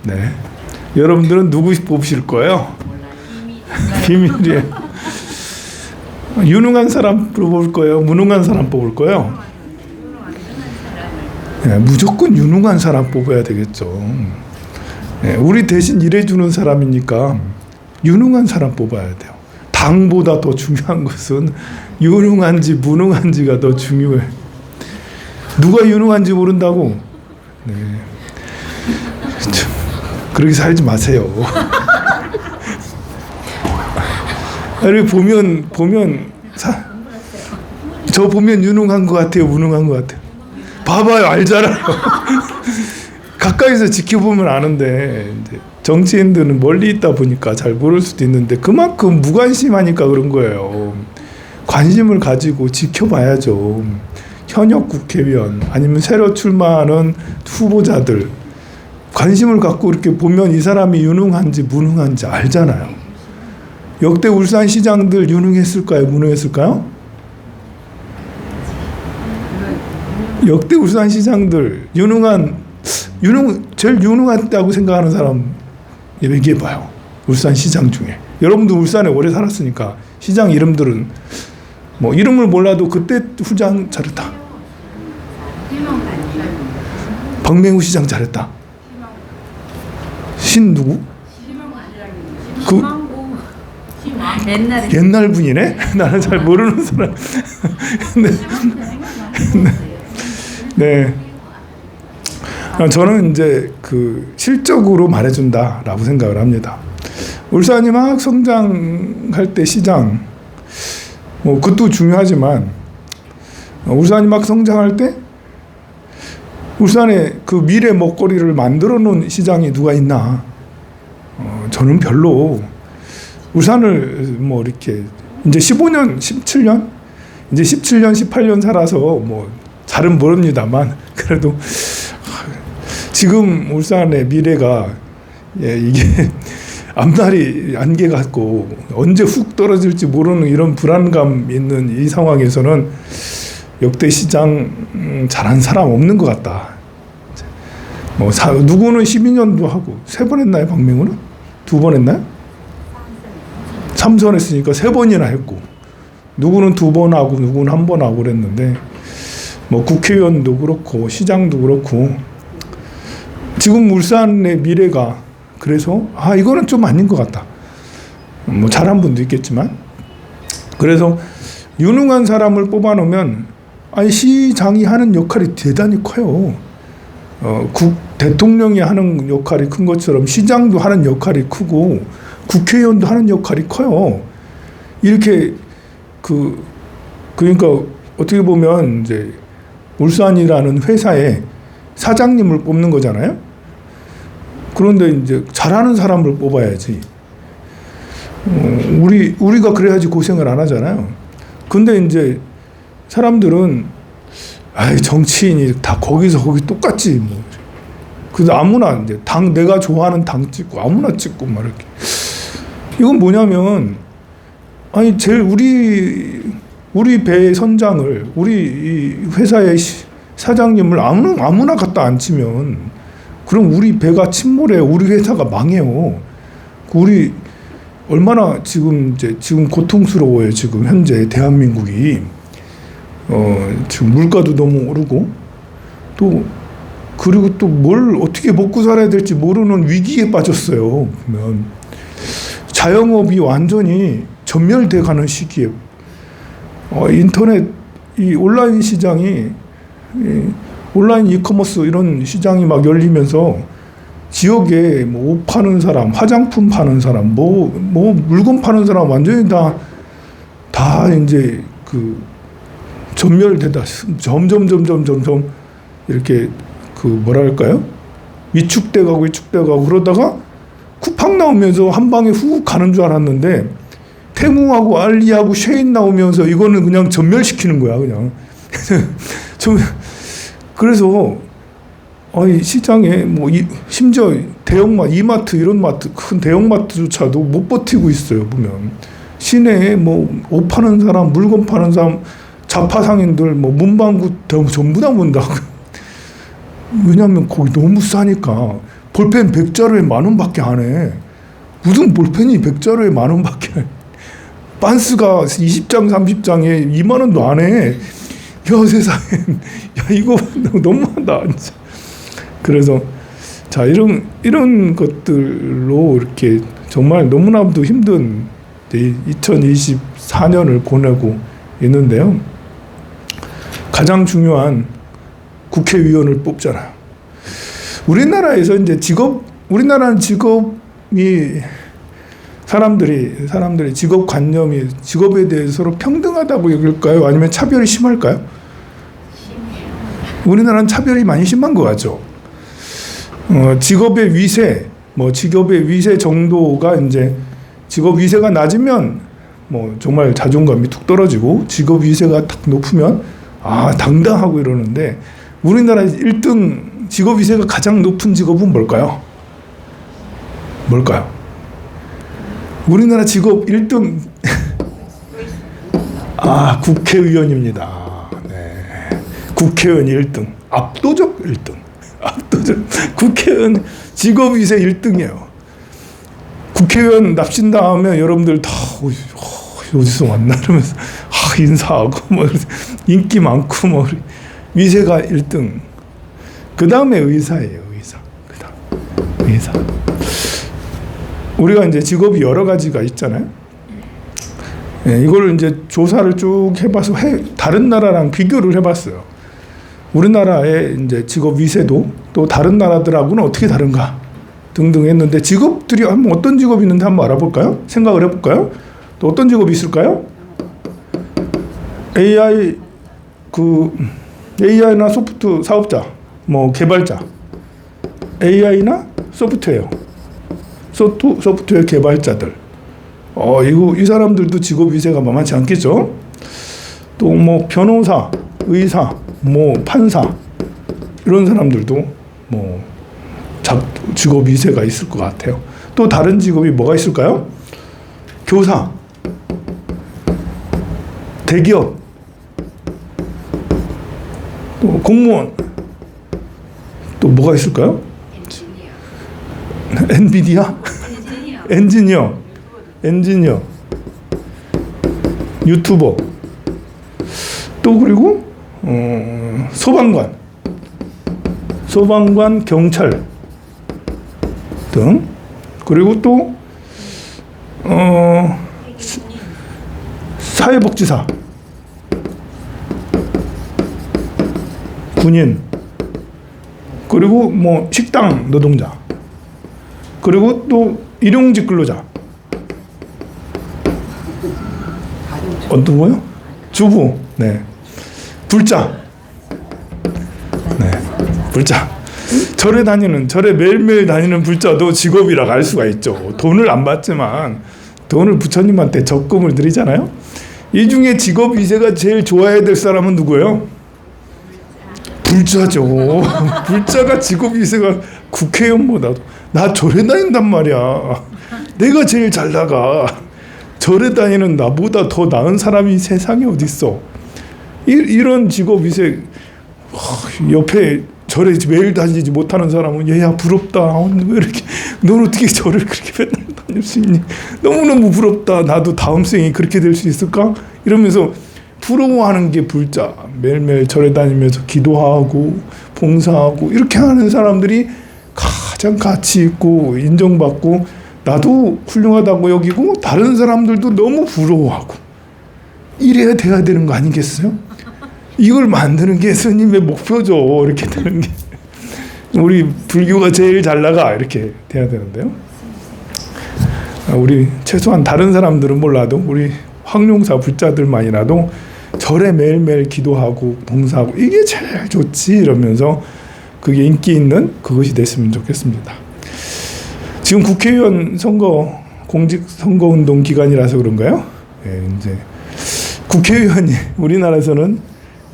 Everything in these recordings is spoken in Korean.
네. 여러분들은 누구 뽑으실 거예요? 비밀이에요. 유능한 사람 뽑을 거예요? 무능한 사람 뽑을 거예요? 네, 무조건 유능한 사람 뽑아야 되겠죠. 네, 우리 대신 일해주는 사람이니까 유능한 사람 뽑아야 돼요. 당보다 더 중요한 것은 유능한지 무능한지가 더 중요해요. 누가 유능한지 모른다고? 네. 그렇게 살지 마세요. 보면 저 보면 유능한 것 같아요, 무능한 것 같아요. 봐봐요, 알잖아요. 가까이서 지켜보면 아는데 이제 정치인들은 멀리 있다 보니까 잘 모를 수도 있는데 그만큼 무관심하니까 그런 거예요. 관심을 가지고 지켜봐야죠. 현역 국회의원 아니면 새로 출마하는 후보자들 관심을 갖고 이렇게 보면 이 사람이 유능한지 무능한지 알잖아요. 역대 울산시장들 유능했을까요? 무능했을까요? 역대 울산시장들 제일 유능하다고 생각하는 사람 얘기해봐요. 울산시장 중에. 여러분도 울산에 오래 살았으니까 시장 이름들은 뭐 이름을 몰라도 그때 후장 잘했다. 박맹우 시장 잘했다. 신 누구? 그 옛날 분이네? 나는 잘 모르는 사람. 네. 저는 이제 그 실적으로 말해준다라고 생각을 합니다. 울산이 막 성장할 때 시장, 뭐 그것도 중요하지만 울산이 막 성장할 때 울산에 그 미래 먹거리를 만들어 놓은 시장이 누가 있나? 저는 별로 울산을 뭐 이렇게 이제 15년, 17년? 이제 17년, 18년 살아서 뭐 잘은 모릅니다만 그래도 지금 울산의 미래가 이게 앞날이 안개 같고 언제 훅 떨어질지 모르는 이런 불안감 있는 이 상황에서는 역대 시장 잘한 사람 없는 것 같다. 뭐 누구는 12년도 하고 3번 했나요? 박명우는? 2번 했나요? 3선 했으니까 3번이나 했고 누구는 2번 하고 누구는 1번 하고 그랬는데 뭐 국회의원도 그렇고 시장도 그렇고 지금 울산의 미래가 그래서 이거는 좀 아닌 것 같다. 뭐 잘한 분도 있겠지만 그래서 유능한 사람을 뽑아놓으면 시장이 하는 역할이 대단히 커요. 대통령이 하는 역할이 큰 것처럼 시장도 하는 역할이 크고 국회의원도 하는 역할이 커요. 이렇게 그러니까 어떻게 보면 이제 울산이라는 회사의 사장님을 뽑는 거잖아요. 그런데 이제 잘하는 사람을 뽑아야지. 우리가 그래야지 고생을 안 하잖아요. 근데 이제 사람들은 정치인이 다 거기서 거기 똑같지 뭐. 그래서 아무나 이제 내가 좋아하는 당 찍고 아무나 찍고 막 이렇게. 이건 뭐냐면 제일 우리 배 선장을 우리 회사의 사장님을 아무나 갖다 앉히면 그럼 우리 배가 침몰해요. 우리 회사가 망해요. 우리 얼마나 지금 고통스러워요. 지금 현재 대한민국이 지금 물가도 너무 오르고 그리고 또 뭘 어떻게 먹고 살아야 될지 모르는 위기에 빠졌어요. 보면 자영업이 완전히 전멸돼 가는 시기에 인터넷 이 온라인 시장이 온라인 이커머스 이런 시장이 막 열리면서 지역에 뭐 옷 파는 사람, 화장품 파는 사람, 뭐 물건 파는 사람 완전히 다 이제 전멸되다 점점 이렇게 뭐랄까요? 위축돼 가고 그러다가 쿠팡 나오면서 한 방에 훅 가는 줄 알았는데 테무하고 알리하고 쉐인 나오면서 이거는 그냥 전멸시키는 거야, 그냥. 그래서 시장에 뭐 심지어 대형마트, 이마트 이런 마트 큰 대형마트조차도 못 버티고 있어요. 보면 시내에 뭐 옷 파는 사람, 물건 파는 사람, 자파상인들 뭐 문방구 전부 다 문다고. 왜냐하면 거기 너무 싸니까 볼펜 100자루에 10,000원밖에 안 해. 무슨 볼펜이 100자루에 10,000원밖에 안 해. 반스가 20장 30장에 2만 원도 안 해. 야 세상에, 야 이거 너무한다 진짜. 그래서 자 이런 것들로 이렇게 정말 너무나도 힘든 2024년을 보내고 있는데요. 가장 중요한 국회의원을 뽑잖아요. 우리나라에서 이제 우리나라는 직업이 사람들이 직업관념이 직업에 대해서 서로 평등하다고 여길까요? 아니면 차별이 심할까요? 우리나라는 차별이 많이 심한 것 같죠. 직업의 위세 정도가 이제 직업 위세가 낮으면 정말 자존감이 툭 떨어지고 직업 위세가 탁 높으면 당당하고 이러는데 우리나라 1등 직업 위세가 가장 높은 직업은 뭘까요? 우리나라 직업 1등 국회의원입니다. 네. 국회의원 1등 압도적 1등 국회의원 직업 위세 1등이에요. 국회의원 납신 다음에 여러분들 다 어디서 왔나 이러면서 인사하고 인기 많고 위세가 1등. 그 다음에 의사예요. 의사. 우리가 이제 직업이 여러 가지가 있잖아요. 이걸 이제 조사를 쭉 해봐서 다른 나라랑 비교를 해봤어요. 우리나라의 이제 직업 위세도 또 다른 나라들하고는 어떻게 다른가 등등 했는데 직업들이 어떤 직업이 있는지 한번 알아볼까요? 생각을 해볼까요? 또 어떤 직업이 있을까요? AI나 소프트 사업자, 개발자, AI나 소프트웨어 개발자들. 이 사람들도 직업 위세가 만만치 않겠죠? 또 변호사, 의사, 판사 이런 사람들도 직업 위세가 있을 것 같아요. 또 다른 직업이 뭐가 있을까요? 교사, 대기업, 또 공무원, 또 뭐가 있을까요? 엔비디아? 엔지니어, 유튜버, 또 그리고 소방관, 경찰 등, 그리고 또 사회복지사, 군인, 그리고 식당 노동자, 그리고 또 일용직 근로자. 누구요? 주부. 네. 불자. 네. 불자. 절에 매일매일 다니는 불자도 직업이라고 알 수가 있죠. 돈을 안 받지만 돈을 부처님한테 적금을 드리잖아요. 이 중에 직업 위세가 제일 좋아야 될 사람은 누구예요? 불자죠. 불자가 직업 위세가 국회의원보다도. 나 절에 다닌단 말이야. 내가 제일 잘 나가. 절에 다니는 나보다 더 나은 사람이 세상에 어딨어. 이런 직업 위세. 옆에 절에 매일 다니지 못하는 사람은 얘야 부럽다. 왜 이렇게 넌 어떻게 절을 그렇게 맨날 다닐 수 있니? 너무너무 부럽다. 나도 다음 생에 그렇게 될 수 있을까? 이러면서 부러워하는 게 불자. 매일매일 절에 다니면서 기도하고 봉사하고 이렇게 하는 사람들이 가장 가치 있고 인정받고 나도 훌륭하다고 여기고 다른 사람들도 너무 부러워하고 이래야 돼야 되는 거 아니겠어요? 이걸 만드는 게 스님의 목표죠. 이렇게 되는 게 우리 불교가 제일 잘 나가 이렇게 돼야 되는데요. 우리 최소한 다른 사람들은 몰라도 우리 황룡사 불자들만이라도 절에 매일매일 기도하고 봉사하고 이게 제일 좋지 이러면서 그게 인기 있는 그것이 됐으면 좋겠습니다. 지금 국회의원 선거 공직 선거 운동 기간이라서 그런가요? 이제 국회의원이 우리나라에서는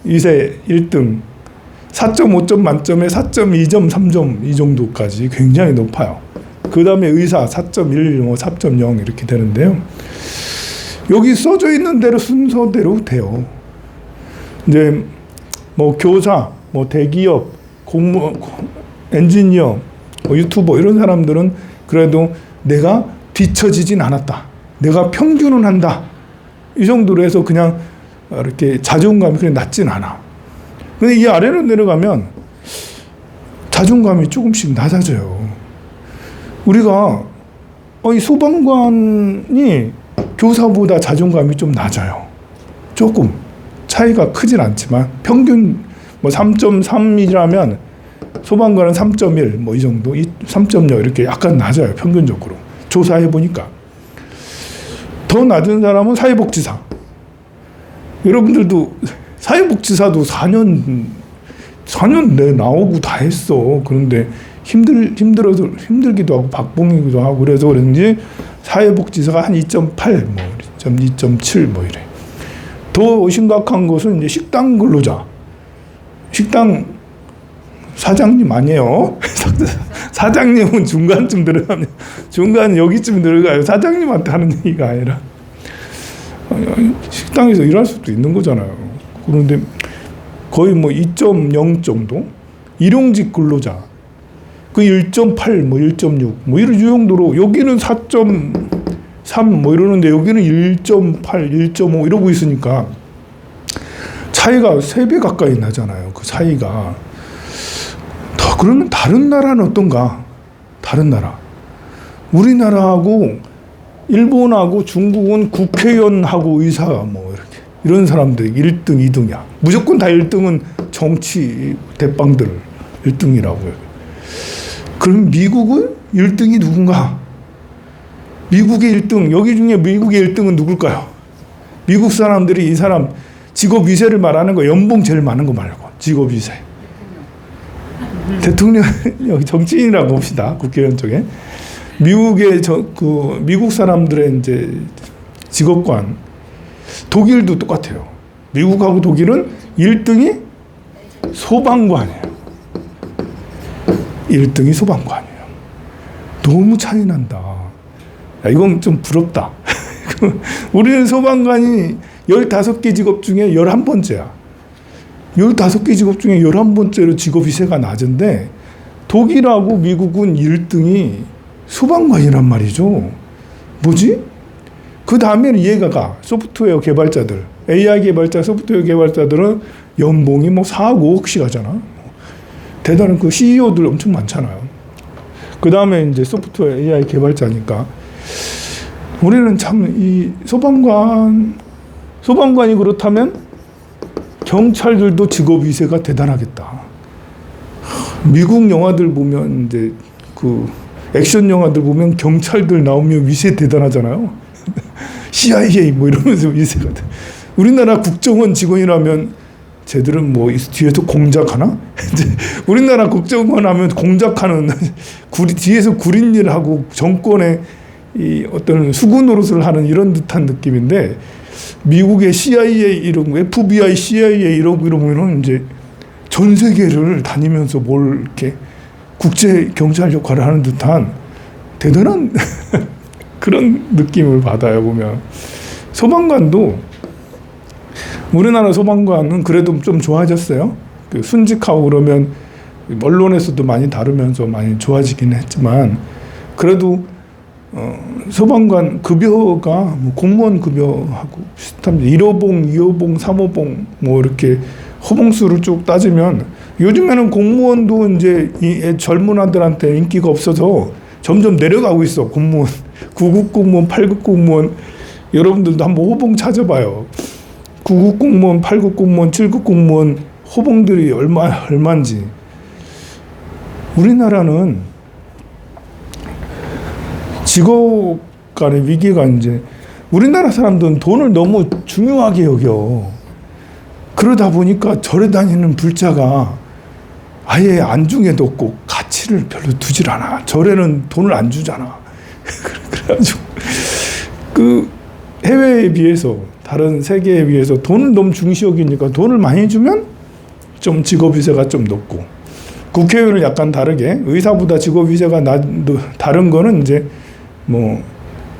위세 1등 4.5점 만점에 4.2점 3점 이 정도까지 굉장히 높아요. 그 다음에 의사 4.1, 4.0 이렇게 되는데요. 여기 써져 있는 대로 순서대로 돼요. 이제 교사, 대기업, 공무원, 엔지니어, 유튜버 이런 사람들은 그래도 내가 뒤처지진 않았다. 내가 평균은 한다. 이 정도로 해서 그냥 이렇게 자존감이 그렇게 낮진 않아. 근데 이 아래로 내려가면 자존감이 조금씩 낮아져요. 우리가 이 소방관이 교사보다 자존감이 좀 낮아요. 조금 차이가 크진 않지만 평균 뭐 3.3이라면 소방관은 3.1 뭐 이 정도, 3.0 이렇게 약간 낮아요. 평균적으로 조사해 보니까. 더 낮은 사람은 사회복지사. 여러분들도 사회복지사도 4년 내 나오고 다 했어. 그런데 힘들어서 힘들기도 하고 박봉이기도 하고 그래서 그런지 사회복지사가 한 2.8 뭐 2.7 뭐 이래. 더 심각한 것은 이제 식당 근로자. 식당 사장님 아니에요. 사장님은 중간쯤 들어가면 중간 여기쯤 들어가요. 사장님한테 하는 얘기가 아니라 식당에서 일할 수도 있는 거잖아요. 그런데 거의 뭐 2.0 정도 일용직 근로자 그 1.8 뭐 1.6 뭐 이런 정도로 여기는 4.3 뭐 이러는데 여기는 1.8 1.5 이러고 있으니까 차이가 3배 가까이 나잖아요. 그 차이가. 그러면 다른 나라는 어떤가? 다른 나라. 우리나라하고 일본하고 중국은 국회의원하고 의사 뭐 이렇게 이런 사람들이 1등, 2등이야. 무조건 다 1등은 정치 대빵들 1등이라고요. 그럼 미국은 1등이 누군가? 미국의 1등, 여기 중에 미국의 1등은 누굴까요? 미국 사람들이 이 사람 직업 위세를 말하는 거 연봉 제일 많은 거 말고 직업 위세. 대통령 여기 정치인이라고 봅시다. 국회의원 쪽에 미국의 미국 사람들의 이제 직업관 독일도 똑같아요. 미국하고 독일은 1등이 소방관이에요. 1등이 소방관이에요. 너무 차이 난다. 야, 이건 좀 부럽다. 우리는 소방관이 15개 직업 중에 11번째야. 15개 직업 중에 11번째로 직업위세가 낮은데 독일하고 미국은 1등이 소방관이란 말이죠. 뭐지? 그 다음에는 이해가 가. 소프트웨어 개발자들. AI 개발자, 소프트웨어 개발자들은 연봉이 뭐 4억, 5억씩 하잖아. 대단한 그 CEO들 엄청 많잖아요. 그 다음에 이제 소프트웨어 AI 개발자니까. 우리는 참 이 소방관이 그렇다면 경찰들도 직업 위세가 대단하겠다. 미국 영화들 보면 이제 그 액션 영화들 보면 경찰들 나오면 위세 대단하잖아요. CIA 뭐 이러면서 위세가. 우리나라 국정원 직원이라면 쟤들은 뭐 뒤에서 공작하나? 우리나라 국정원 하면 공작하는 뒤에서 구린 일하고 정권의 이 어떤 수구 노릇을 하는 이런 듯한 느낌인데 미국의 CIA 이런 거, FBI, CIA 이러면 이제 전 세계를 다니면서 뭘 이렇게 국제 경찰 역할을 하는 듯한 대단한 그런 느낌을 받아요. 보면 소방관도 우리나라 소방관은 그래도 좀 좋아졌어요. 그 순직하고 그러면 언론에서도 많이 다루면서 많이 좋아지긴 했지만 그래도 소방관 급여가 뭐 공무원 급여하고 비슷합니다. 1호봉, 2호봉, 3호봉 뭐 이렇게 호봉수를 쭉 따지면 요즘에는 공무원도 이제 이 젊은 아들한테 인기가 없어서 점점 내려가고 있어. 공무원 9급 공무원, 8급 공무원 여러분들도 한번 호봉 찾아봐요. 9급 공무원, 8급 공무원, 7급 공무원 호봉들이 얼마인지. 우리나라는 직업 간의 위기가 이제 우리나라 사람들은 돈을 너무 중요하게 여겨. 그러다 보니까 절에 다니는 불자가 아예 안중에도 없고 가치를 별로 두질 않아. 절에는 돈을 안 주잖아. 그래가지고 그 해외에 비해서 다른 세계에 비해서 돈을 너무 중시 여기니까 돈을 많이 주면 좀 직업위세가 좀 높고 국회의원은 약간 다르게 의사보다 직업위세가 다른 거는 이제 뭐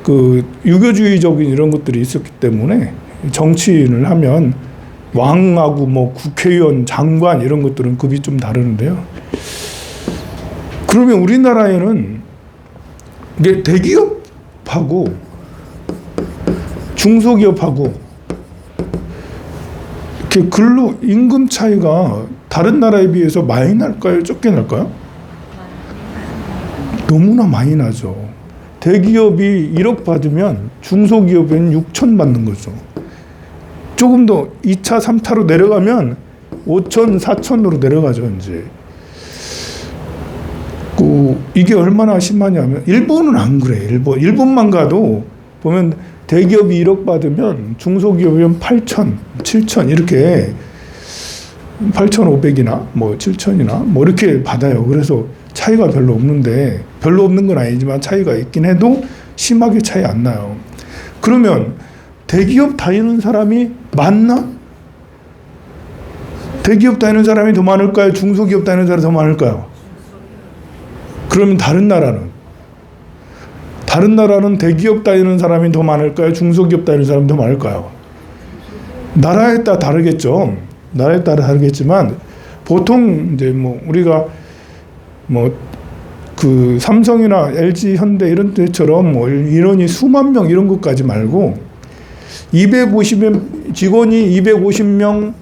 그 유교주의적인 이런 것들이 있었기 때문에 정치인을 하면 왕하고 뭐 국회의원, 장관 이런 것들은 급이 좀 다르는데요. 그러면 우리나라에는 이게 대기업하고 중소기업하고 이렇게 근로 임금 차이가 다른 나라에 비해서 많이 날까요? 적게 날까요? 너무나 많이 나죠. 대기업이 1억 받으면 중소기업은 6천 받는 거죠. 조금 더 2차, 3차로 내려가면 5천, 4천으로 내려가죠, 이제. 이게 얼마나 심하냐면, 일본은 안 그래. 일본만 가도 보면 대기업이 1억 받으면 중소기업이면 8천, 7천, 이렇게 8,500이나 뭐 7천이나 뭐 이렇게 받아요. 그래서 차이가 별로 없는데, 별로 없는 건 아니지만 차이가 있긴 해도 심하게 차이 안 나요. 그러면 대기업 다니는 사람이 많나? 대기업 다니는 사람이 더 많을까요? 중소기업 다니는 사람이 더 많을까요? 그러면 다른 나라는 대기업 다니는 사람이 더 많을까요? 중소기업 다니는 사람이 더 많을까요? 나라에 따라 다르겠죠. 나라에 따라 다르겠지만 보통 이제 뭐 우리가 뭐 그 삼성이나 LG, 현대 이런 데처럼 뭐 인원이 수만 명 이런 것까지 말고 250명 직원이 250명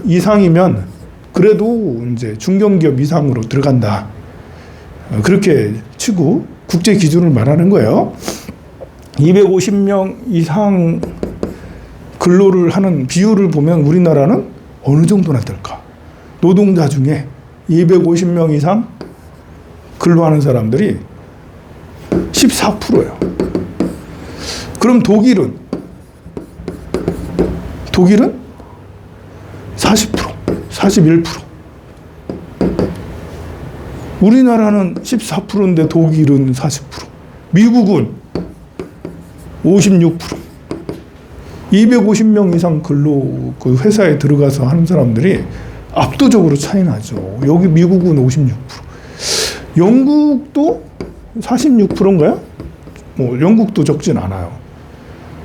이상이면 그래도 이제 중견기업 이상으로 들어간다. 그렇게 치고 국제 기준을 말하는 거예요. 250명 이상 근로를 하는 비율을 보면 우리나라는 어느 정도나 될까? 노동자 중에 250명 이상 근로하는 사람들이 14%예요. 그럼 독일은 40%, 41%. 우리나라는 14%인데 독일은 40%. 미국은 56%. 250명 이상 근로 그 회사에 들어가서 하는 사람들이 압도적으로 차이 나죠. 여기 미국은 56%. 영국도 46%인가요? 뭐 영국도 적진 않아요.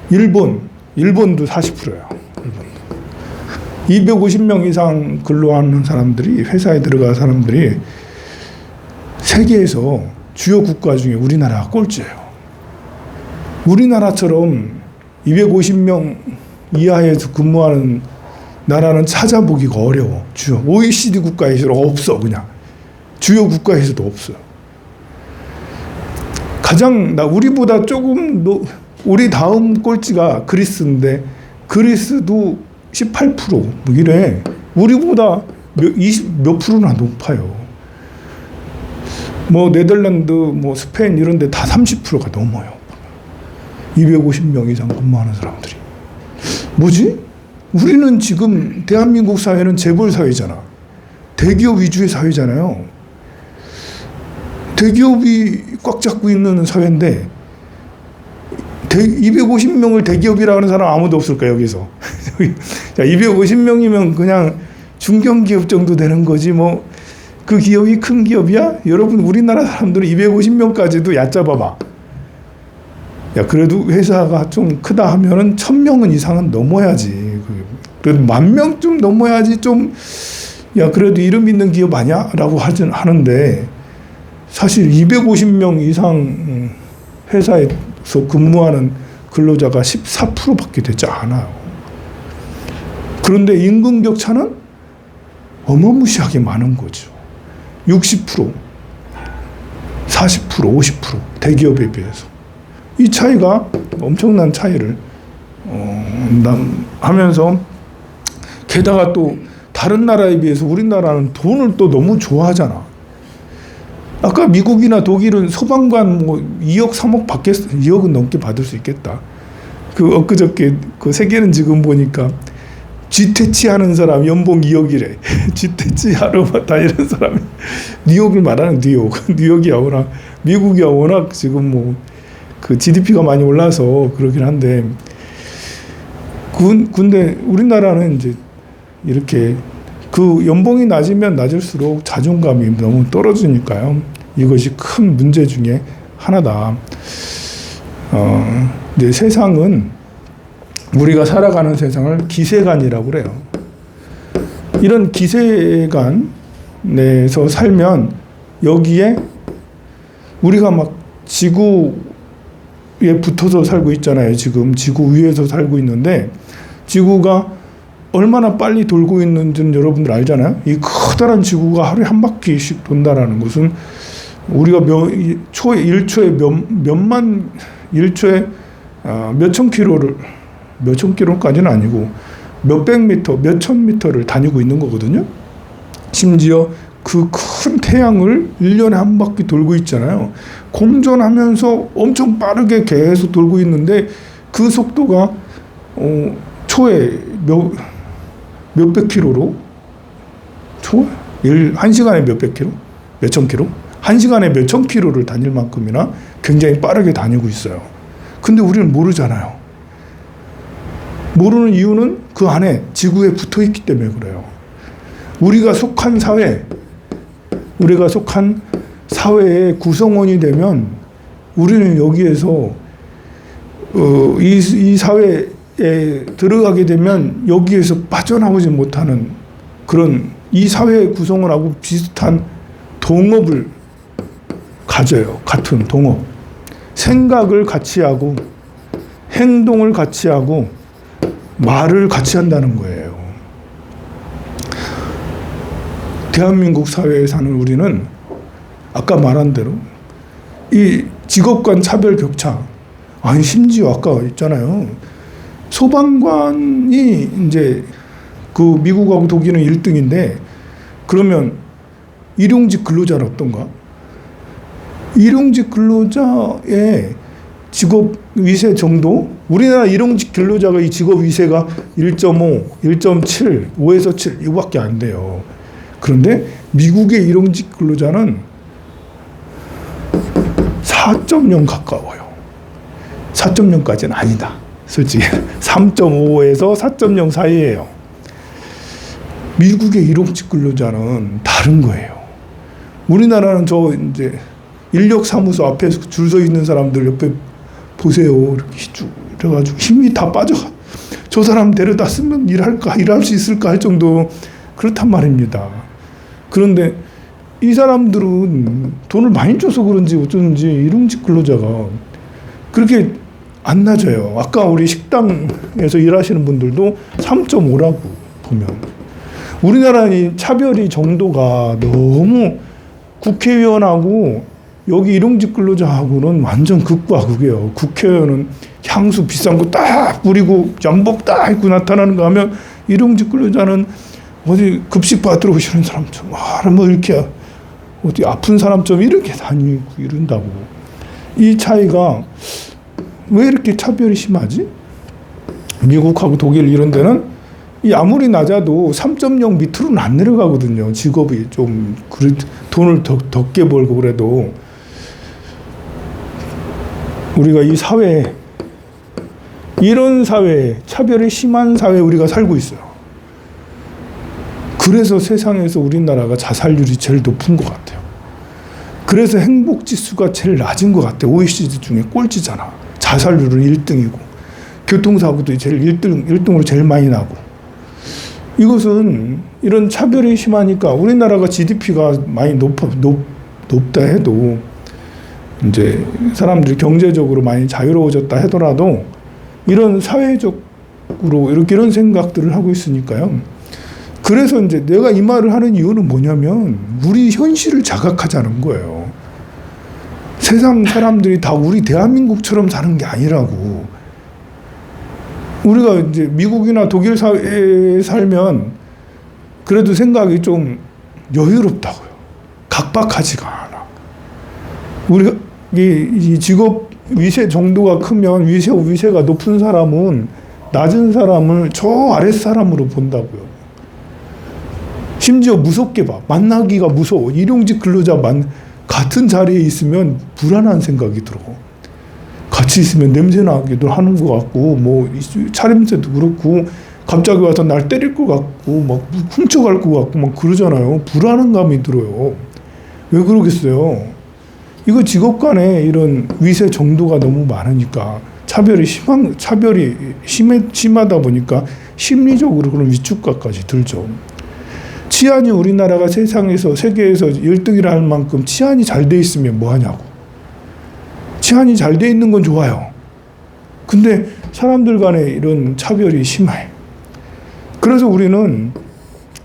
일본도 40%예요. 250명 이상 근로하는 사람들이 회사에 들어간 사람들이 세계에서 주요 국가 중에 우리나라가 꼴찌예요. 우리나라처럼 250명 이하에서 근무하는 나라는 찾아보기가 어려워. 주요 OECD 국가에서 없어. 그냥 주요 국가에서도 없어요. 우리보다 조금 우리 다음 꼴찌가 그리스인데 그리스도 18% 뭐 이래. 우리보다 몇 프로나 높아요. 뭐 네덜란드, 뭐 스페인 이런 데 다 30%가 넘어요. 250명 이상 근무하는 사람들이. 뭐지? 우리는 지금 대한민국 사회는 재벌 사회잖아. 대기업 위주의 사회잖아요. 대기업이 꽉 잡고 있는 사회인데 250명을 대기업이라고 하는 사람 아무도 없을까 여기서. 250명이면 그냥 중견기업 정도 되는 거지 뭐 그 기업이 큰 기업이야? 여러분 우리나라 사람들은 250명까지도 얕잡아봐. 야 그래도 회사가 좀 크다 하면은 1000명 이상은 넘어야지. 그래도 10,000명쯤 넘어야지 좀 야 그래도 이름 있는 기업 아니야? 라고 하는데 사실 250명 이상 회사에서 근무하는 근로자가 14%밖에 되지 않아요. 그런데 임금 격차는 어마무시하게 많은 거죠. 60%, 40%, 50% 대기업에 비해서. 이 차이가 엄청난 차이를 하면서 게다가 또 다른 나라에 비해서 우리나라는 돈을 또 너무 좋아하잖아. 아까 미국이나 독일은 소방관 뭐 2억, 3억 받겠어. 2억은 넘게 받을 수 있겠다. 엊그저께 그 세계는 지금 보니까 쥐퇴치 하는 사람 연봉 2억이래. 쥐퇴치 하러 다니는 사람이 뉴욕을 말하는 뉴욕이야 워낙 미국이야 워낙 지금 뭐 그 GDP가 많이 올라서 그러긴 한데 근데 우리나라는 이제 이렇게 그 연봉이 낮으면 낮을수록 자존감이 너무 떨어지니까요. 이것이 큰 문제 중에 하나다. 이제 세상은 우리가 살아가는 세상을 기세간이라고 그래요. 이런 기세간에서 살면 여기에 우리가 막 지구에 붙어서 살고 있잖아요. 지금 지구 위에서 살고 있는데 지구가 얼마나 빨리 돌고 있는지는 여러분들 알잖아요. 이 커다란 지구가 하루에 한 바퀴씩 돈다라는 것은 우리가 1초에 몇천 킬로를, 몇천 킬로까지는 아니고 몇백 미터, 몇천 미터를 다니고 있는 거거든요. 심지어 그 큰 태양을 1년에 한 바퀴 돌고 있잖아요. 공전하면서 엄청 빠르게 계속 돌고 있는데 그 속도가 초에 몇백 킬로로, 한 시간에 몇백 킬로? 몇천 킬로? 한 시간에 몇천 킬로를 다닐 만큼이나 굉장히 빠르게 다니고 있어요. 근데 우리는 모르잖아요. 모르는 이유는 그 안에 지구에 붙어 있기 때문에 그래요. 우리가 속한 사회의 구성원이 되면 우리는 여기에서 이 사회에 들어가게 되면 여기에서 빠져나오지 못하는 그런 이 사회 구성원하고 비슷한 동업을 가져요. 같은 동업. 생각을 같이 하고 행동을 같이 하고 말을 같이 한다는 거예요. 대한민국 사회에 사는 우리는 아까 말한 대로 이 직업 간 차별 격차, 아니 심지어 아까 있잖아요. 소방관이 이제 그 미국하고 독일은 1등인데 그러면 일용직 근로자는 어떤가? 일용직 근로자의 직업 위세 정도? 우리나라 일용직 근로자가 이 직업 위세가 1.5, 1.7, 5에서 7 이거밖에 안 돼요. 그런데 미국의 일용직 근로자는 4.0 가까워요. 4.0까지는 아니다. 솔직히 3.5에서 4.0 사이예요. 미국의 일용직 근로자는 다른 거예요. 우리나라는 저 이제 인력사무소 앞에 줄 서 있는 사람들 옆에 보세요. 이렇게 쭉 이래가지고 힘이 다 빠져가. 저 사람 데려다 쓰면 일할 수 있을까 할 정도 그렇단 말입니다. 그런데 이 사람들은 돈을 많이 줘서 그런지 어쩐지 일용직 근로자가 그렇게 안 낮아요. 아까 우리 식당에서 일하시는 분들도 3.5라고 보면 우리나라의 차별이 정도가 너무 국회의원하고 여기 일용직 근로자하고는 완전 극과 극이에요. 국회의원은 향수 비싼 거 딱 뿌리고 연복 딱 입고 나타나는 거 하면 일용직 근로자는 어디 급식 받으러 오시는 사람처럼 뭐 이렇게 어디 아픈 사람처럼 이렇게 다니고 이런다고. 이 차이가 왜 이렇게 차별이 심하지? 미국하고 독일 이런 데는 이 아무리 낮아도 3.0 밑으로는 안 내려가거든요. 직업이 좀 돈을 적게 벌고 그래도 우리가 이 사회에 이런 사회에 차별이 심한 사회에 우리가 살고 있어요. 그래서 세상에서 우리나라가 자살률이 제일 높은 것 같아요. 그래서 행복지수가 제일 낮은 것 같아요. OECD 중에 꼴찌잖아. 자살률은 1등이고 교통사고도 제일 1등으로 제일 많이 나고. 이것은 이런 차별이 심하니까 우리나라가 GDP가 많이 높다 해도 이제 사람들이 경제적으로 많이 자유로워졌다 하더라도 이런 사회적으로 이런 생각들을 하고 있으니까요. 그래서 이제 내가 이 말을 하는 이유는 뭐냐면 우리 현실을 자각하자는 거예요. 세상 사람들이 다 우리 대한민국처럼 사는 게 아니라고. 우리가 이제 미국이나 독일 사회에 살면 그래도 생각이 좀 여유롭다고요. 각박하지가 않아. 우리가 이 직업 위세 정도가 크면 위세가 높은 사람은 낮은 사람을 저 아랫 사람으로 본다고요. 심지어 무섭게 봐. 만나기가 무서워. 일용직 근로자 같은 자리에 있으면 불안한 생각이 들어. 같이 있으면 냄새 나기도 하는 것 같고, 뭐 차림새도 그렇고, 갑자기 와서 날 때릴 것 같고, 막 훔쳐갈 것 같고, 막 그러잖아요. 불안한 감이 들어요. 왜 그러겠어요? 이거 직업 간에 이런 위세 정도가 너무 많으니까 차별이 심하다 보니까 심리적으로 그런 위축감까지 들죠. 치안이 우리나라가 세계에서 1등이라 할 만큼 치안이 잘 돼 있으면 뭐 하냐고. 치안이 잘 돼 있는 건 좋아요. 근데 사람들 간에 이런 차별이 심해. 그래서 우리는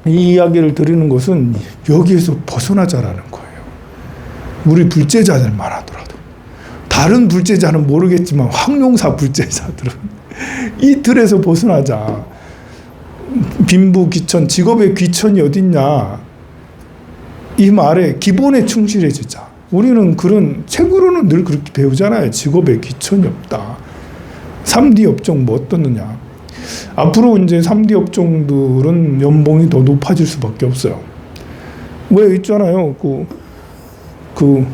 이 이야기를 드리는 것은 여기에서 벗어나자라는 거예요. 우리 불제자들만 하더라도. 다른 불제자는 모르겠지만 황룡사 불제자들은 이 틀에서 벗어나자. 빈부 귀천, 직업의 귀천이 어딨냐. 이 말에 기본에 충실해지자. 우리는 그런 책으로는 늘 그렇게 배우잖아요. 직업에 귀천이 없다. 3D 업종 뭐 어떻느냐. 앞으로 이제 3D 업종들은 연봉이 더 높아질 수밖에 없어요. 왜 있잖아요. 그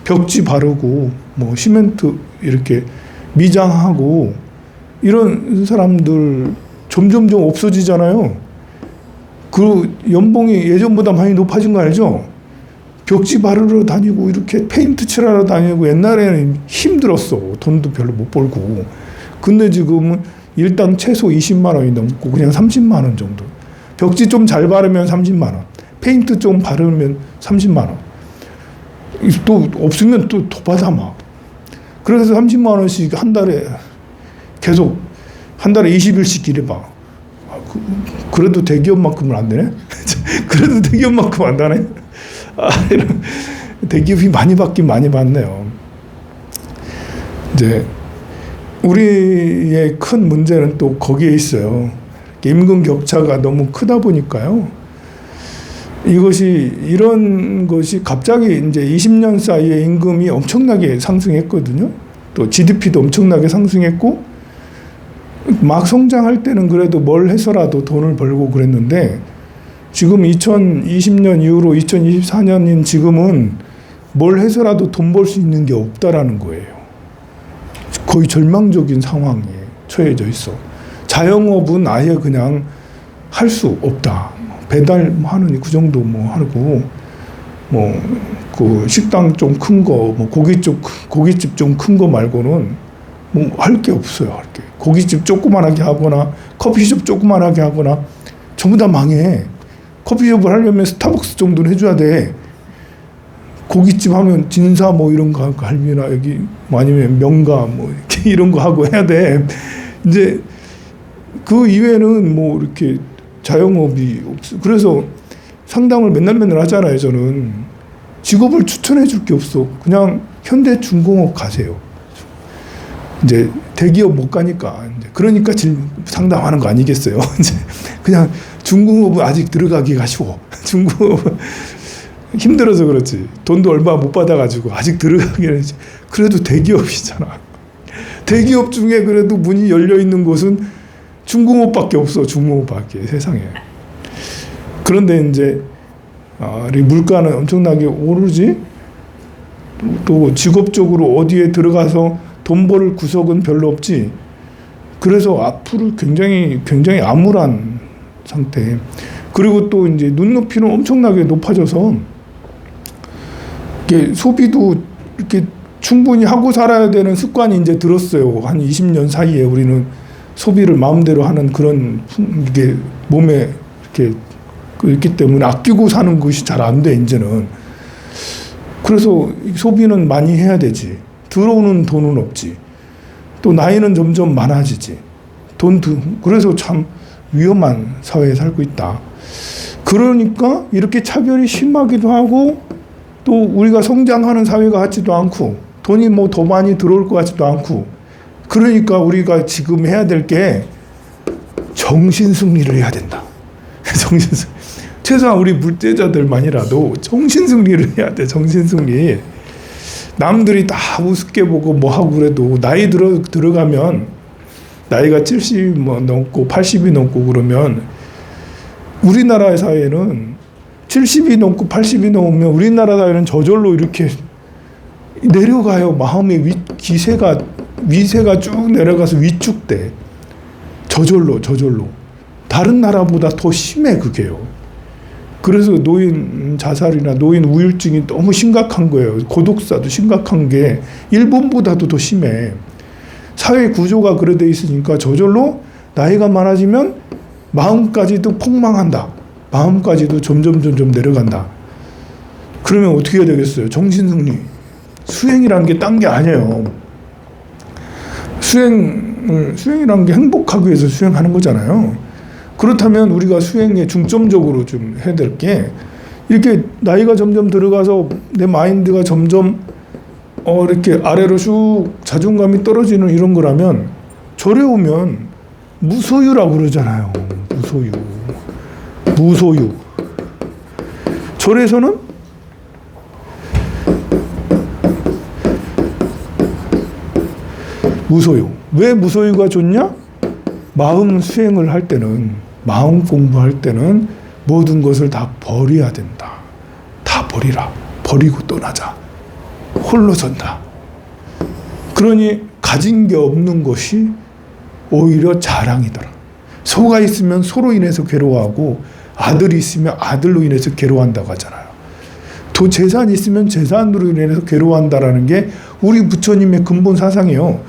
벽지 바르고 뭐 시멘트 이렇게 미장하고 이런 사람들 점점점 없어지잖아요. 그 연봉이 예전보다 많이 높아진 거 알죠? 벽지 바르러 다니고 이렇게 페인트 칠하러 다니고 옛날에는 힘들었어. 돈도 별로 못 벌고. 근데 지금은 일단 최소 20만 원이 넘고 그냥 30만 원 정도. 벽지 좀 잘 바르면 30만 원. 페인트 좀 바르면 30만 원. 또 없으면 또 더 받아 막. 그래서 30만 원씩 한 달에 계속 한 달에 20일씩 일해봐. 그래도 대기업만큼은 안 되네? 그래도 대기업만큼 안 되네? 이런 대기업이 많이 받긴 많이 받네요. 이제 우리의 큰 문제는 또 거기에 있어요. 임금 격차가 너무 크다 보니까요. 이런 것이 갑자기 이제 20년 사이에 임금이 엄청나게 상승했거든요. 또 GDP도 엄청나게 상승했고, 막 성장할 때는 그래도 뭘 해서라도 돈을 벌고 그랬는데, 지금 2020년 이후로 2024년인 지금은 뭘 해서라도 돈 벌 수 있는 게 없다라는 거예요. 거의 절망적인 상황에 처해져 있어. 자영업은 아예 그냥 할 수 없다. 배달하는 그 정도 뭐 하고, 뭐 그 식당 좀 큰 거, 뭐 고깃집 좀 큰 거 말고는 뭐 할 게 없어요. 할 게. 고깃집 조그만하게 하거나 커피숍 조그만하게 하거나 전부 다 망해. 커피숍을 하려면 스타벅스 정도는 해줘야 돼. 고깃집 하면 진사 뭐 이런 거 갈비나 여기 뭐 아니면 명가 뭐 이렇게 이런 거 하고 해야 돼. 이제 그 이외에는 뭐 이렇게 자영업이 없어. 그래서 상담을 맨날 하잖아요. 저는 직업을 추천해 줄 게 없어. 그냥 현대중공업 가세요. 이제 대기업 못 가니까 이제 그러니까 상담하는 거 아니겠어요. 이제 그냥 중공업은 아직 들어가기가 쉬워. 중공업은 힘들어서 그렇지. 돈도 얼마 못 받아가지고 아직 들어가기는. 그래도 대기업이잖아. 대기업 중에 그래도 문이 열려 있는 곳은 중공업밖에 없어. 중공업밖에 세상에. 그런데 이제 물가는 엄청나게 오르지. 또 직업적으로 어디에 들어가서 돈 벌 구석은 별로 없지. 그래서 앞으로 굉장히 암울한 상태. 그리고 또 이제 눈높이는 엄청나게 높아져서 이게 소비도 이렇게 충분히 하고 살아야 되는 습관이 이제 들었어요. 한 20년 사이에 우리는 소비를 마음대로 하는 그런 이게 몸에 이렇게 있기 때문에 아끼고 사는 것이 잘 안 돼, 이제는. 그래서 소비는 많이 해야 되지. 들어오는 돈은 없지. 또 나이는 점점 많아지지. 그래서 참 위험한 사회에 살고 있다. 그러니까 이렇게 차별이 심하기도 하고, 또 우리가 성장하는 사회가 같지도 않고, 돈이 뭐 더 많이 들어올 것 같지도 않고, 그러니까 우리가 지금 해야 될 게 정신승리를 해야 된다. 최소한 우리 불제자들만이라도 정신승리를 해야 돼. 정신승리. 남들이 다 우습게 보고 뭐 하고 그래도 나이 들어가면 나이가 70 뭐 넘고 80이 넘고 그러면 우리나라 사회는 70이 넘고 80이 넘으면 우리나라 사회는 저절로 이렇게 내려가요. 마음의 위세가 쭉 내려가서 위축돼. 저절로. 다른 나라보다 더 심해, 그게요. 그래서 노인 자살이나 노인 우울증이 너무 심각한 거예요. 고독사도 심각한 게 일본보다도 더 심해. 사회 구조가 그래 돼 있으니까 저절로 나이가 많아지면 마음까지도 폭망한다. 마음까지도 점점 내려간다. 그러면 어떻게 해야 되겠어요? 정신승리. 수행이라는 게 딴 게 아니에요. 수행이라는 게 행복하기 위해서 수행하는 거잖아요. 그렇다면 우리가 수행에 중점적으로 좀 해야 될 게, 이렇게 나이가 점점 들어가서 내 마인드가 점점 이렇게 아래로 쭉 자존감이 떨어지는 이런 거라면, 절에 오면 무소유라고 그러잖아요. 무소유. 절에서는 무소유. 왜 무소유가 좋냐? 마음 수행을 할 때는, 마음 공부할 때는 모든 것을 다 버려야 된다. 다 버리라. 버리고 떠나자. 홀로 선다. 그러니 가진 게 없는 것이 오히려 자랑이더라. 소가 있으면 소로 인해서 괴로워하고, 아들이 있으면 아들로 인해서 괴로워한다고 하잖아요. 또 재산이 있으면 재산으로 인해서 괴로워한다라는 게 우리 부처님의 근본 사상이에요.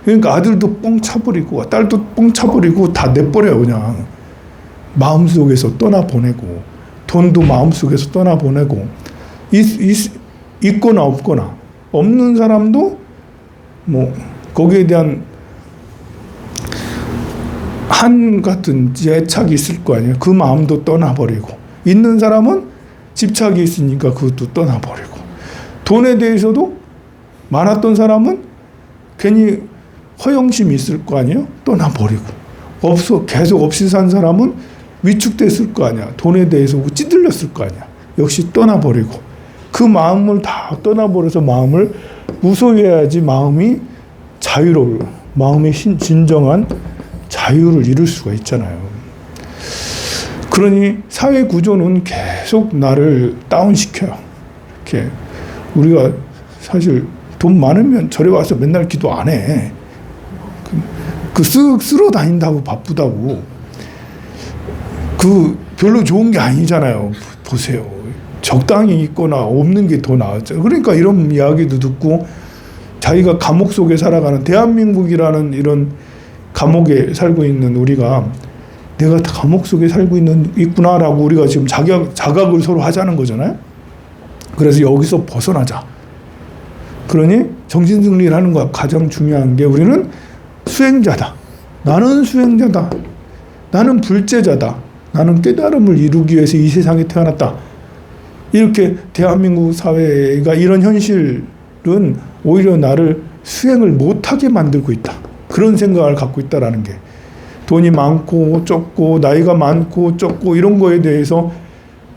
그러니까 아들도 뻥 차버리고 딸도 뻥 차버리고 다 내버려요. 그냥 마음속에서 떠나보내고, 돈도 마음속에서 떠나보내고, 있거나 없거나, 없는 사람도 뭐 거기에 대한 한 같은 애착이 있을 거 아니에요. 그 마음도 떠나버리고, 있는 사람은 집착이 있으니까 그것도 떠나버리고, 돈에 대해서도 많았던 사람은 괜히 허영심이 있을 거 아니에요. 떠나버리고, 계속 없이 산 사람은 위축됐을 거 아니야. 돈에 대해서 찌들렸을 거 아니야. 역시 떠나버리고, 그 마음을 다 떠나버려서 마음을 무소유해야지 마음이 자유로울, 마음의 진정한 자유를 이룰 수가 있잖아요. 그러니 사회 구조는 계속 나를 다운시켜요. 이렇게 우리가 사실 돈 많으면 절에 와서 맨날 기도 안 해. 쓱 쓸어 다닌다고 바쁘다고. 별로 좋은 게 아니잖아요. 보세요. 적당히 있거나 없는 게 더 나았죠. 그러니까 이런 이야기도 듣고, 자기가 감옥 속에 살아가는, 대한민국이라는 이런 감옥에 살고 있는 우리가, 내가 감옥 속에 살고 있구나라고 우리가 지금 자각을 서로 하자는 거잖아요. 그래서 여기서 벗어나자. 그러니 정신승리를 하는 거 가장 중요한 게, 우리는 수행자다. 나는 수행자다. 나는 불제자다. 나는 깨달음을 이루기 위해서 이 세상에 태어났다. 이렇게 대한민국 사회가 이런 현실은 오히려 나를 수행을 못하게 만들고 있다. 그런 생각을 갖고 있다라는 게, 돈이 많고 적고 나이가 많고 적고 이런 거에 대해서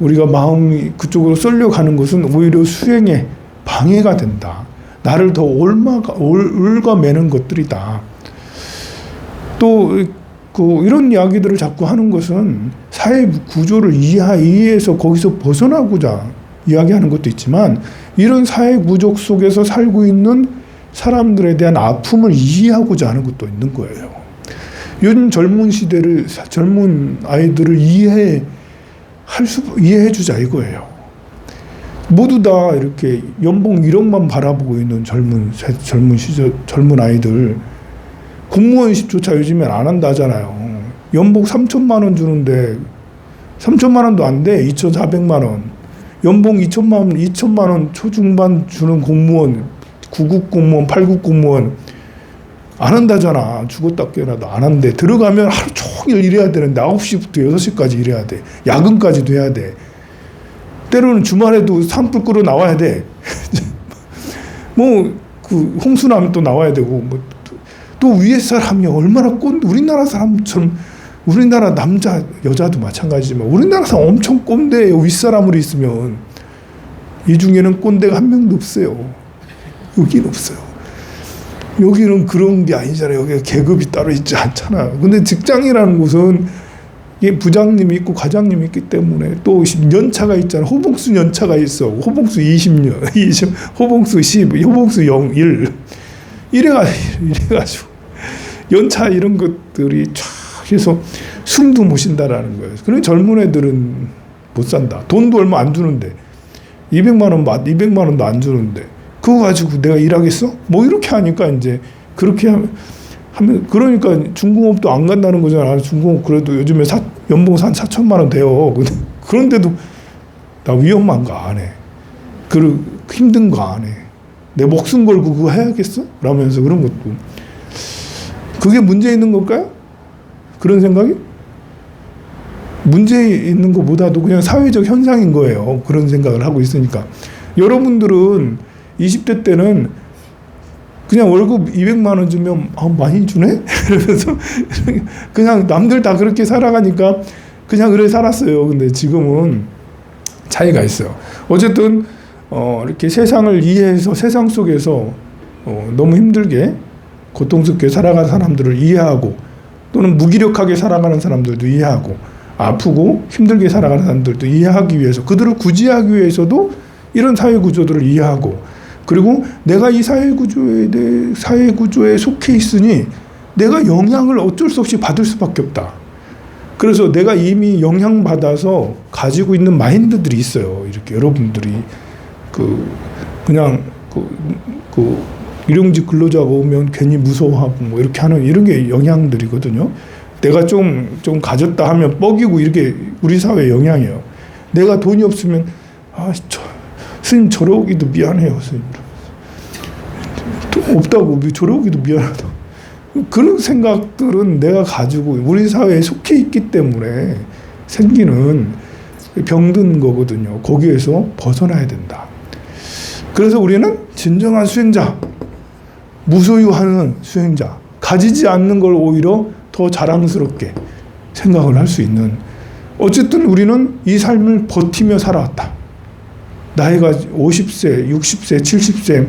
우리가 마음이 그쪽으로 쏠려가는 것은 오히려 수행에 방해가 된다. 나를 더 올가매는 것들이다. 또 이런 이야기들을 자꾸 하는 것은 사회 구조를 이해해서 거기서 벗어나고자 이야기하는 것도 있지만, 이런 사회 구조 속에서 살고 있는 사람들에 대한 아픔을 이해하고자 하는 것도 있는 거예요. 요즘 젊은 시대를, 젊은 아이들을 이해해주자 이거예요. 모두 다 이렇게 연봉 1억만 바라보고 있는 젊은 아이들, 공무원조차 요즘엔 안 한다잖아요. 연봉 3천만 원 주는데 3천만 원도 안 돼. 2,400만 원. 연봉 2천만 원 초중반 주는 공무원, 9급 공무원, 8급 공무원 안 한다잖아. 죽었다 깨어나도 안 한대. 들어가면 하루 종일 일해야 되는데 9시부터 6시까지 일해야 돼. 야근까지도 해야 돼. 때로는 주말에도 산불 끄러 나와야 돼. 홍수나면 또 나와야 되고, 또 위에 사람이 얼마나 우리나라 사람처럼, 우리나라 남자 여자도 마찬가지지만 우리나라 사람 엄청 꼰대예요. 윗사람으로 있으면. 이 중에는 꼰대가 한 명도 없어요. 여기는 없어요. 여기는 그런 게 아니잖아요. 여기가 계급이 따로 있지 않잖아. 근데 직장이라는 곳은 이게 부장님이 있고 과장님이 있기 때문에 또 연차가 있잖아. 호봉수 연차가 있어. 호봉수 20년, 호봉수 10, 호봉수 0, 1. 이래가지고 연차 이런 것들이 쫙 해서 숨도 못 쉰다라는 거예요. 그러니 젊은 애들은 못 산다. 돈도 얼마 안 주는데 200만 원도 안 주는데 그거 가지고 내가 일하겠어? 이렇게 하니까 이제 그렇게 하면 그러니까 중공업도 안 간다는 거잖아. 중공업 그래도 요즘에 연봉 한 4천만 원 돼요. 그런데도 나 위험한 거 안 해. 힘든 거 안 해. 내 목숨 걸고 그거 해야겠어? 라면서 그런 것도. 그게 문제 있는 걸까요? 그런 생각이? 문제 있는 것보다도 그냥 사회적 현상인 거예요. 그런 생각을 하고 있으니까. 여러분들은 20대 때는 그냥 월급 200만 원 주면 많이 주네? 이러면서 그냥 남들 다 그렇게 살아가니까 그냥 그래 살았어요. 근데 지금은 차이가 있어요. 어쨌든 이렇게 세상을 이해해서 세상 속에서 너무 힘들게 고통스럽게 살아가는 사람들을 이해하고 또는 무기력하게 살아가는 사람들도 이해하고 아프고 힘들게 살아가는 사람들도 이해하기 위해서 그들을 구제하기 위해서도 이런 사회 구조들을 이해하고 그리고 내가 이 사회 구조에 속해 있으니 내가 영향을 어쩔 수 없이 받을 수밖에 없다. 그래서 내가 이미 영향받아서 가지고 있는 마인드들이 있어요. 이렇게 여러분들이 그냥 일용직 근로자가 오면 괜히 무서워하고 뭐 이렇게 하는 이런 게 영향들이거든요. 내가 좀 가졌다 하면 뻐기고 이렇게 우리 사회의 영향이에요. 내가 돈이 없으면 스님 저러기도 미안해요. 스님. 없다고 저러기도 미안하다. 그런 생각들은 내가 가지고 우리 사회에 속해 있기 때문에 생기는 병든 거거든요. 거기에서 벗어나야 된다. 그래서 우리는 진정한 수행자, 무소유하는 수행자, 가지지 않는 걸 오히려 더 자랑스럽게 생각을 할 수 있는 어쨌든 우리는 이 삶을 버티며 살아왔다. 나이가 50세, 60세, 70세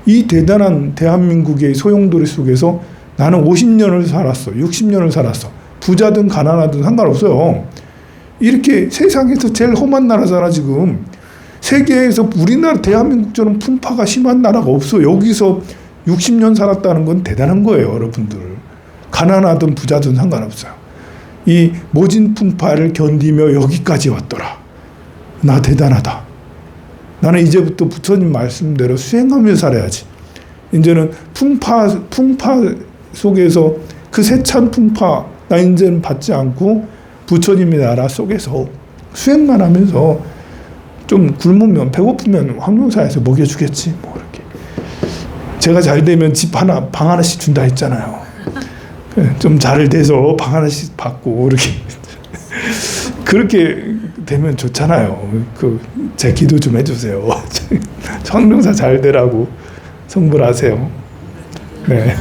이 대단한 대한민국의 소용돌이 속에서 나는 50년을 살았어. 60년을 살았어. 부자든 가난하든 상관없어요. 이렇게 세상에서 제일 험한 나라잖아 지금. 세계에서 우리나라 대한민국처럼 풍파가 심한 나라가 없어. 여기서 60년 살았다는 건 대단한 거예요. 여러분들. 가난하든 부자든 상관없어요. 이 모진 풍파를 견디며 여기까지 왔더라. 나 대단하다. 나는 이제부터 부처님 말씀대로 수행하며 살아야지. 이제는 풍파 속에서 그 세찬 풍파 나 이제는 받지 않고 부처님의 나라 속에서 수행만 하면서 좀 굶으면 배고프면 황룡사에서 먹여주겠지 뭐 이렇게. 제가 잘 되면 방 하나씩 준다 했잖아요. 좀 잘 돼서 방 하나씩 받고 이렇게 그렇게 되면 좋잖아요. 제 기도 좀 해주세요. 황룡사 잘 되라고 성불하세요. 네.